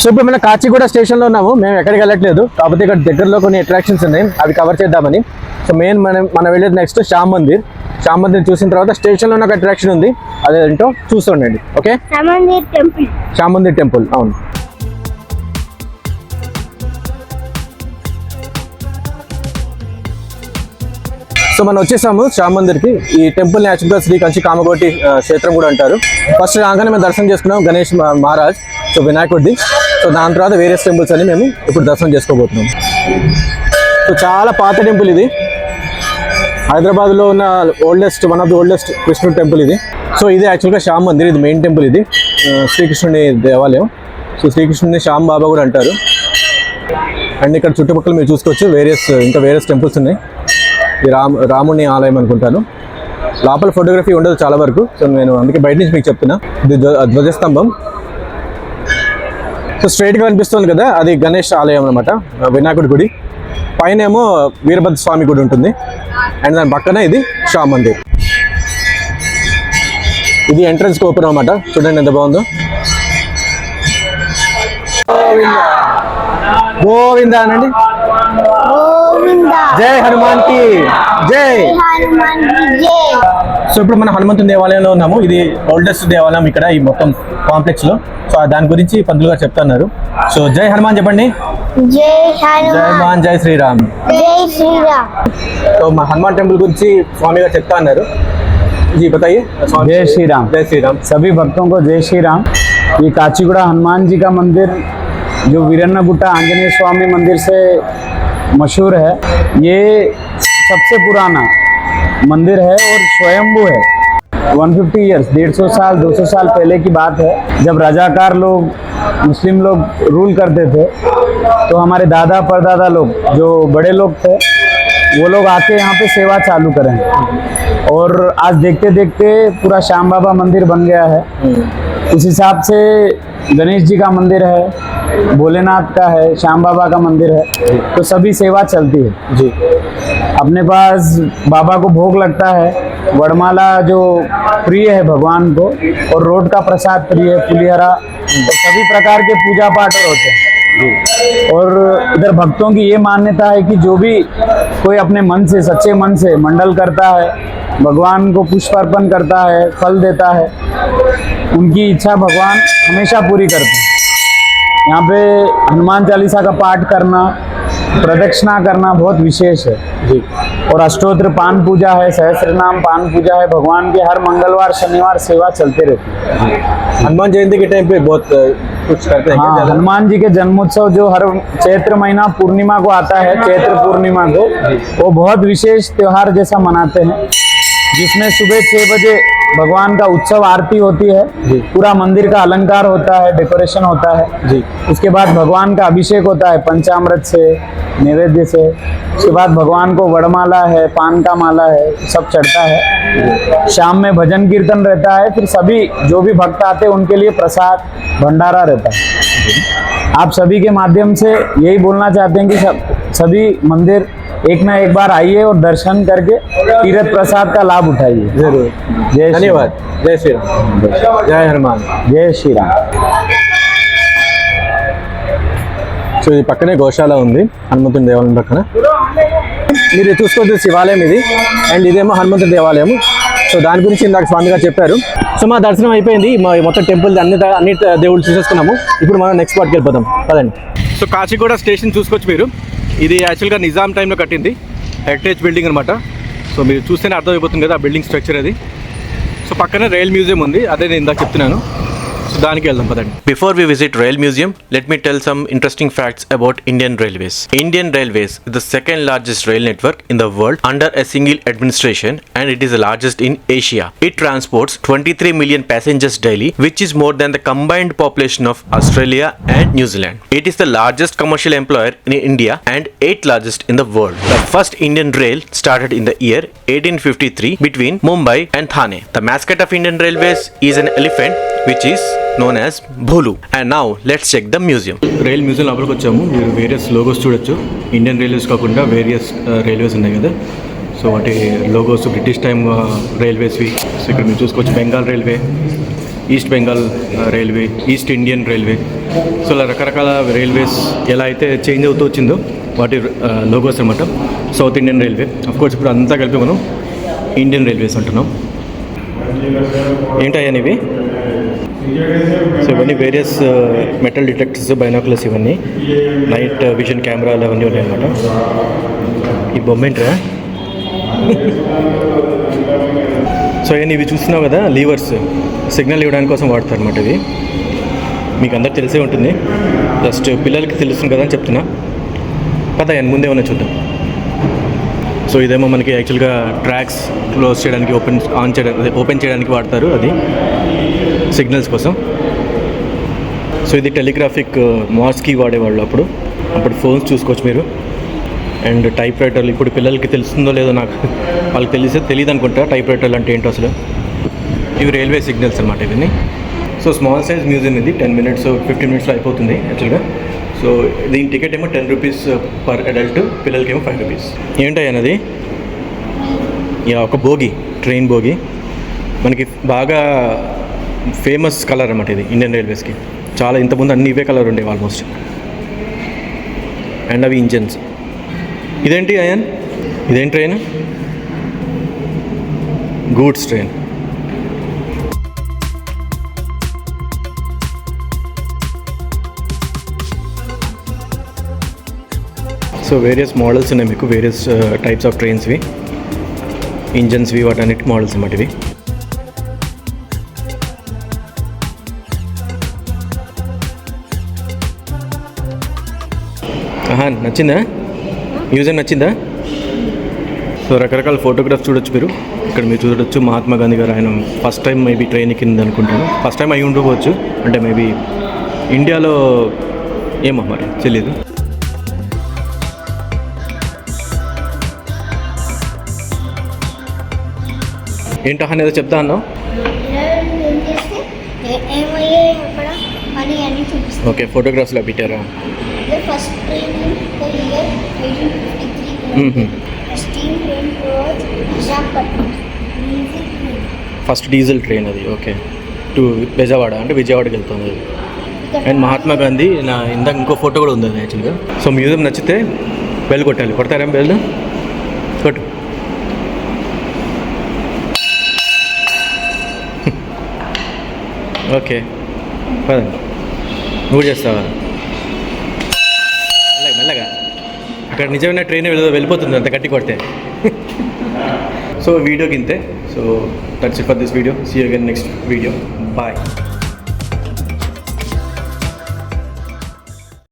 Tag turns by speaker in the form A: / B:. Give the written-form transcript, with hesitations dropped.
A: So ఇప్పుడు మనం కాచిగూడ స్టేషన్లో ఉన్నాము. మేము ఎక్కడికి వెళ్ళట్లేదు, కాకపోతే ఇక్కడ దగ్గరలో కొన్ని అట్రాక్షన్స్ ఉన్నాయి, అవి కవర్ చేద్దామని. సో మెయిన్ మనం వెళ్ళేది నెక్స్ట్ శ్యామ్ మందిర్. శ్యామ్ మందిర్ చూసిన తర్వాత స్టేషన్లో ఒక అట్రాక్షన్ ఉంది, అదేంటో చూస్తుండండి. Okay, Shyam Mandir temple. అవును, సో మనం వచ్చేసాము శ్యామ్ మందిర్కి. ఈ టెంపుల్ యాక్చువల్గా శ్రీ కంచి కామకోటి క్షేత్రం కూడా అంటారు. ఫస్ట్ రాగానే మేము దర్శనం చేసుకున్నాం గణేష్ మహారాజ్, సో వినాయకుడిది. సో దాని తర్వాత వేరియస్ టెంపుల్స్ అని మేము ఇప్పుడు దర్శనం చేసుకోబోతున్నాం. సో చాలా పాత టెంపుల్ ఇది, హైదరాబాద్లో ఉన్న వన్ ఆఫ్ ది ఓల్డెస్ట్ కృష్ణుడి టెంపుల్ ఇది. సో ఇది యాక్చువల్గా శ్యామ్ మందిర్, ఇది మెయిన్ టెంపుల్, ఇది శ్రీకృష్ణుని దేవాలయం. సో శ్రీకృష్ణుని శ్యామ్ బాబా కూడా అంటారు. అండ్ ఇక్కడ చుట్టుపక్కల మీరు చూసుకోవచ్చు ఇంకా వేరియస్ టెంపుల్స్ ఉన్నాయి. ఇది రాముని ఆలయం అనుకుంటాను. లోపల ఫోటోగ్రఫీ ఉండదు చాలా వరకు, సో నేను అందుకే బయట నుంచి మీకు చెప్తున్నా. ఇది ధ్వజస్తంభం. సో స్ట్రైట్గా కనిపిస్తుంది కదా, అది గణేష్ ఆలయం అనమాట, వినాయకుడి గుడి. పైన ఏమో వీరభద్ర స్వామి గుడి ఉంటుంది, అండ్ దాని పక్కన ఇది శ్యామ్ మందిర్. ఇది ఎంట్రన్స్ గోపురం అనమాట, చూడండి ఎంత బాగుందో. గోవిందా అనండి, జై హనుమాన్ కి జై. సో ఇప్పుడు మన హనుమంతుని దేవాలయంలో ఉన్నాము. ఇది ఓల్డెస్ట్ దేవాలయం ఇక్కడ ఈ మొత్తం కాంప్లెక్స్ లో. సో దాని గురించి పంతులు గారు చెప్తున్నారు. సో జై హనుమాన్ చెప్పండి.
B: జై
A: హనుమాన్, జై శ్రీరామ్. సో మా హనుమాన్ టెంపుల్ గురించి స్వామి గారు చెప్తా అన్నారు. जी बताइए.
C: जय श्री राम.
A: जय श्री राम.
C: सभी भक्तों को जय श्री राम. ये काचीगुड़ा हनुमान जी का मंदिर जो वीरन्नगुट्टा आंजनेय स्वामी मंदिर से मशहूर है, ये सबसे पुराना मंदिर है और स्वयंभू है. 150 ईयर्स, 150 साल 200 साल पहले की बात है, जब रजाकार लोग मुस्लिम लोग रूल करते थे, तो हमारे दादा परदादा लोग जो बड़े लोग थे वो लोग आके यहाँ पे सेवा चालू करें. और आज देखते देखते पूरा श्याम बाबा मंदिर बन गया है. उस हिसाब से गणेश जी का मंदिर है, भोलेनाथ का है, श्याम बाबा का मंदिर है, तो सभी सेवा चलती है
A: जी.
C: अपने पास बाबा को भोग लगता है, वड़माला जो प्रिय है भगवान को, और रोड का प्रसाद प्रिय है, पुलिहरा, तो सभी प्रकार के पूजा पाठ होते हैं. और इधर भक्तों की ये मान्यता है कि जो भी कोई अपने मन से, सच्चे मन से मंडल करता है, भगवान को पुष्प अर्पण करता है, फल देता है, उनकी इच्छा भगवान हमेशा पूरी करते हैं. यहाँ पे हनुमान चालीसा का पाठ करना, प्रदक्षिणा करना बहुत विशेष है जी. और अष्टोत्र पान पूजा है, सहस्त्र नाम पान पूजा है. भगवान के हर मंगलवार शनिवार सेवा चलते रहती है.
A: हनुमान जयंती के टाइम पे बहुत कुछ करते हैं.
C: हाँ, हनुमान जी के जन्मोत्सव जो हर चैत्र महीना पूर्णिमा को आता है, चैत्र पूर्णिमा को, वो बहुत विशेष त्योहार जैसा मनाते हैं, जिसमें सुबह 6 बजे भगवान का उत्सव आरती होती है. पूरा मंदिर का अलंकार होता है, डेकोरेशन होता है जी. उसके बाद भगवान का अभिषेक होता है पंचामृत से, नैवेद्य से. उसके बाद भगवान को वड़माला है, पान का माला है, सब चढ़ता है. शाम में भजन कीर्तन रहता है. फिर सभी जो भी भक्त आते हैं उनके लिए प्रसाद भंडारा रहता है. आप सभी के माध्यम से यही बोलना चाहते हैं कि सभी मंदिर एक ना एक बार आइए और दर्शन करके तीर्थ प्रसाद का लाभ उठाइए.
A: जरूर.
C: जय
A: धन्यवाद. जय श्री राम. जय हनुमान.
C: जय श्री राम.
A: సో ఇది పక్కనే గోశాల ఉంది హనుమంతుని దేవాలయం పక్కన. మీరు చూసుకోవచ్చు శివాలయం ఇది, అండ్ ఇదేమో హనుమంతుని దేవాలయం. సో దాని గురించి ఇందాక స్వామి గారు చెప్పారు. సో మా దర్శనం అయిపోయింది, మా మొత్తం టెంపుల్ అన్ని దేవుళ్ళు చూసేసుకున్నాము. ఇప్పుడు మనం నెక్స్ట్ స్పాట్కి వెళ్ళిపోతాం పదండి. సో కాచిగూడ స్టేషన్ చూసుకోవచ్చు మీరు. ఇది యాక్చువల్గా నిజాం టైంలో కట్టింది, హెరిటేజ్ బిల్డింగ్ అనమాట. సో మీరు చూస్తేనే అర్థమైపోతుంది కదా ఆ బిల్డింగ్ స్ట్రక్చర్ అది. సో పక్కనే రైల్ మ్యూజియం ఉంది, అదే నేను ఇందాక చెప్తున్నాను. సో దానికి వెళ్దాం పదండి. Before we visit Rail Museum, let me tell some interesting facts about Indian Railways. Indian Railways is the second largest rail network in the world under a single administration, and it is the largest in Asia. It transports 23 million passengers daily, which is more than the combined population of Australia and New Zealand. It is the largest commercial employer in India and 8th largest in the world. The first Indian rail started in the year 1853 between Mumbai and Thane. The mascot of Indian Railways is an elephant, which is known as Bholu. And now let's check the museum. Rail museum లోపలికి వచ్చాము. మీరు various logos చూడొచ్చు. Indian railways కాకుండా various railways ఉన్నాయి కదా, so వాటి logos British time రైల్వేస్వి. So ఇక్కడ మీరు చూసుకోవచ్చు Bengal railway, east Bengal railway, east Indian railway. So ఇలా రకరకాల రైల్వేస్ ఎలా అయితే చేంజ్ అవుతూ వచ్చిందో వాటి లోగోస్ అనమాట. సౌత్ ఇండియన్ రైల్వే, కోర్స్ ఇప్పుడు అంతా కలిపి మనం ఇండియన్ రైల్వేస్ అంటున్నాం. ఏంటయ్యా ఇవి? సో ఇవన్నీ వేరియస్ మెటల్ డిటెక్టర్స్, బైనాకులర్స్, ఇవన్నీ నైట్ విజన్ కెమెరాలు అవన్నీ ఉన్నాయి అనమాట. ఈ బొమ్మ ఏంట్రా? సో ఇవి చూస్తున్నావు కదా, లీవర్స్ సిగ్నల్ ఇవ్వడానికి కోసం వాడతారు అనమాట. ఇవి మీకు అందరికి తెలిసే ఉంటుంది, జస్ట్ పిల్లలకి తెలుస్తుంది కదా అని చెప్తున్నా. పద ముందే ఉన్న చూద్దాం. సో ఇదేమో మనకి యాక్చువల్గా ట్రాక్స్ క్లోజ్ చేయడానికి, ఓపెన్ చేయడానికి వాడతారు, అది సిగ్నల్స్ కోసం. సో ఇది టెలిగ్రాఫిక్ మార్స్కి వాడేవాళ్ళు అప్పుడు ఫోన్స్ చూసుకోవచ్చు మీరు. అండ్ టైప్ రైటర్లు ఇప్పుడు పిల్లలకి తెలుస్తుందో లేదో, నాకు వాళ్ళకి తెలియదు అనుకుంటా టైప్ రైటర్లు అంటే ఏంటో అసలు. ఇవి రైల్వే సిగ్నల్స్ అనమాట ఇవన్నీ. సో స్మాల్ సైజ్ మ్యూజియం ఇది, 10 minutes 15 minutesలో అయిపోతుంది యాక్చువల్గా. సో దీని టికెట్ ఏమో 10 rupees పర్ అడల్ట్, పిల్లలకేమో 5 rupees. ఏంటయ్యన్నది? ఒక భోగి, ట్రైన్ భోగి, మనకి బాగా ఫేమస్ కలర్ అనమాట ఇది ఇండియన్ రైల్వేస్కి. చాలా ఇంతకుముందు అన్ని ఇవే కలర్ ఉండేవి ఆల్మోస్ట్. అండ్ అవి ఇంజన్స్. ఇదేంటి అయాన్? ఇదేం train? Goods train. So various models ఉన్నాయి మీకు, వేరియస్ టైప్స్ ఆఫ్ ట్రైన్స్వి, ఇంజన్స్వి, వాటన్నిటి మోడల్స్ అన్నమాట ఇవి. నచ్చిందా? మ్యూజియం నచ్చిందా? సో రకరకాల ఫోటోగ్రాఫ్స్ చూడొచ్చు మీరు ఇక్కడ. మీరు చూడొచ్చు మహాత్మా గాంధీ గారు, ఆయన ఫస్ట్ టైం మేబీ ట్రైన్ ఎక్కింది అనుకుంటాను. ఫస్ట్ టైం అయి ఉండకపోవచ్చు, అంటే మేబీ ఇండియాలో, ఏమో మరి తెలియదు. ఏంటో అనేది చెప్తా అన్నావు? ఓకే, ఫోటోగ్రాఫ్స్లో పెట్టారా?
B: First train in the year 1853. Steam train towards Visakhapatnam.
A: First diesel train అది. ఓకే, టు బెజవాడ, అంటే విజయవాడకి వెళ్తుంది అది. అండ్ మహాత్మా గాంధీ ఇందాక ఇంకో ఫోటో కూడా ఉంది అది యాక్చువల్గా. సో మ్యూజియం నచ్చితే బెల్ కొట్టాలి. కొడతారా బెల్? కొట్టు. ఓకే, పదండి. నువ్వు చేస్తావా? మెల్లగా. అక్కడ నిజమైన ట్రైన్ వెళ్ళిపోతుంది అంత గట్టి కొడితే. సో వీడియోకి ఇంతే. So that's it for this video. See you again next video. Bye.